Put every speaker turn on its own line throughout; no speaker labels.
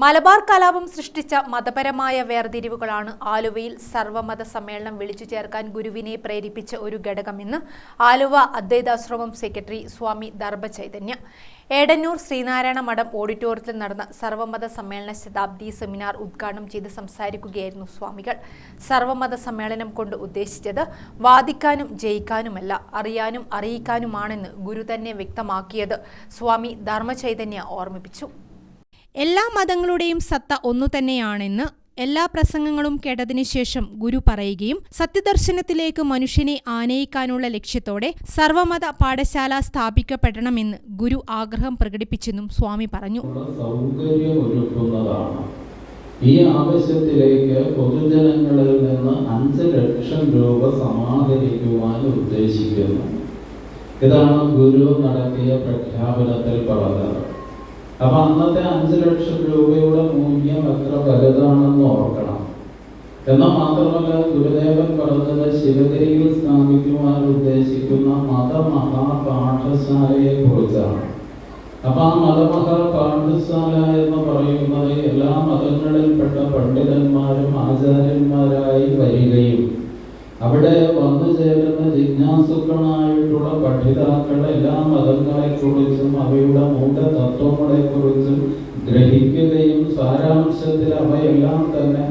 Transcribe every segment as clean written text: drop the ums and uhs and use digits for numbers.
മലബാർ കലാപം സൃഷ്ടിച്ച മതപരമായ വേർതിരിവുകളാണ് ആലുവയിൽ സർവമത സമ്മേളനം വിളിച്ചു ചേർക്കാൻ ഗുരുവിനെ പ്രേരിപ്പിച്ച ഒരു ഘടകമെന്ന് ആലുവ അദ്വൈതാശ്രമം സെക്രട്ടറി സ്വാമി ധർമ്മചൈതന്യ. ഏടന്നൂർ ശ്രീനാരായണ മഠം ഓഡിറ്റോറിയത്തിൽ നടന്ന സർവമത സമ്മേളന ശതാബ്ദി സെമിനാർ ഉദ്ഘാടനം ചെയ്ത് സംസാരിക്കുകയായിരുന്നു സ്വാമികൾ. സർവമത സമ്മേളനം കൊണ്ട് ഉദ്ദേശിച്ചത് വാദിക്കാനും ജയിക്കാനുമല്ല, അറിയാനും അറിയിക്കാനുമാണെന്ന് ഗുരു തന്നെ വ്യക്തമാക്കിയത് സ്വാമി ധർമ്മചൈതന്യ ഓർമ്മിപ്പിച്ചു. എല്ലാ മതങ്ങളുടെയും സത്ത ഒന്നുതന്നെയാണെന്ന് എല്ലാ പ്രസംഗങ്ങളും കേട്ടതിനു ശേഷം ഗുരു പറയുകയും സത്യദർശനത്തിലേക്ക് മനുഷ്യനെ ആനയിക്കാനുള്ള ലക്ഷ്യത്തോടെ സർവമത പാഠശാല സ്ഥാപിക്കപ്പെടണമെന്ന് ഗുരു ആഗ്രഹം പ്രകടിപ്പിച്ചെന്നും സ്വാമി പറഞ്ഞു.
ഈ ആവശ്യത്തിലേക്ക് പൊതുജനങ്ങളിൽ നിന്ന് 5 ലക്ഷം രൂപ സമാഹരിക്കുവാൻ ഉദ്ദേശിക്കുന്നു. ഇതാണ് ഗുരു നടത്തിയ പ്രഖ്യാപനത്തിൽ പറഞ്ഞത്. അപ്പൊ അന്നത്തെ 5 ലക്ഷം രൂപയുടെ മൂല്യം എത്ര വലുതാണെന്ന് ഓർക്കണം. എന്നാൽ മാത്രമല്ല, ഗുരുദേവൻ പറഞ്ഞത് ശിവഗിരിയിൽ സ്ഥാപിക്കുവാൻ ഉദ്ദേശിക്കുന്ന മതമഹാപാഠശാലയെ കുറിച്ചാണ്. അപ്പൊ ആ മതമഹാപാഠശാല എന്ന് പറയുന്നത് എല്ലാ മതങ്ങളിൽപ്പെട്ട പണ്ഡിതന്മാരും ആചാര്യന്മാരായി വരികയും അവിടെ വന്നു ചേരുന്ന ജിജ്ഞാസുക്കളായിട്ടുള്ള പഠിതാക്കൾ എല്ലാ മതങ്ങളെക്കുറിച്ചും അവയുടെ മൂലതത്വങ്ങളെക്കുറിച്ചും ഗ്രഹിക്കുകയും സാരാംശത്തിൽ അവയെല്ലാം തന്നെ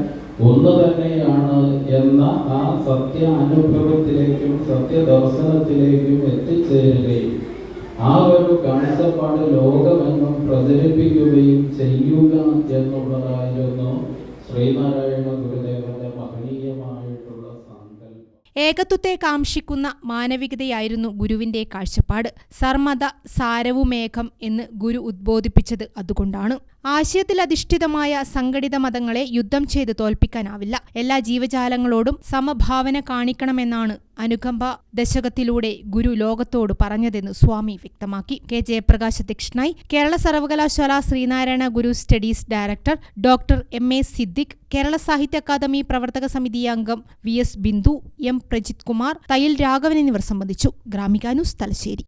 ഒന്ന് തന്നെയാണ് എന്ന ആ സത്യ അനുഭവത്തിലേക്കും സത്യദർശനത്തിലേക്കും എത്തിച്ചേരുകയും ആ ഒരു കാഴ്ചപ്പാട് ലോകമെങ്ങും പ്രചരിപ്പിക്കുകയും ചെയ്യുക എന്നുള്ളതായിരുന്നു ശ്രീനാരായണ ഗുരുദേവന്റെ മഹനീയമായിട്ടുള്ള
ഏകത്വത്തെ കാംക്ഷിക്കുന്ന മാനവികതയായിരുന്നു ഗുരുവിന്റെ കാഴ്ചപ്പാട്. സർമത സാരവുമേഘം എന്ന് ഗുരു ഉദ്ബോധിപ്പിച്ചത് അതുകൊണ്ടാണ്. ആശയത്തിലധിഷ്ഠിതമായ സംഘടിത മതങ്ങളെ യുദ്ധം ചെയ്ത് തോൽപ്പിക്കാനാവില്ല. എല്ലാ ജീവജാലങ്ങളോടും സമഭാവന കാണിക്കണമെന്നാണ് അനുകമ്പ ദശകത്തിലൂടെ ഗുരു ലോകത്തോട് പറഞ്ഞതെന്ന് സ്വാമി വ്യക്തമാക്കി. കെ ജയപ്രകാശ് അധ്യക്ഷനായി. കേരള സർവകലാശാല Sreenarayana Guru studies director doctor MA Siddique, Kerala Sahitya Akademi പ്രവർത്തക സമിതി അംഗം VS ബിന്ദു, M പ്രജിത് കുമാർ, തയ്യിൽ രാഘവൻ എന്നിവർ സംബന്ധിച്ചു. ഗ്രാമിക ന്യൂസ്, തലശ്ശേരി.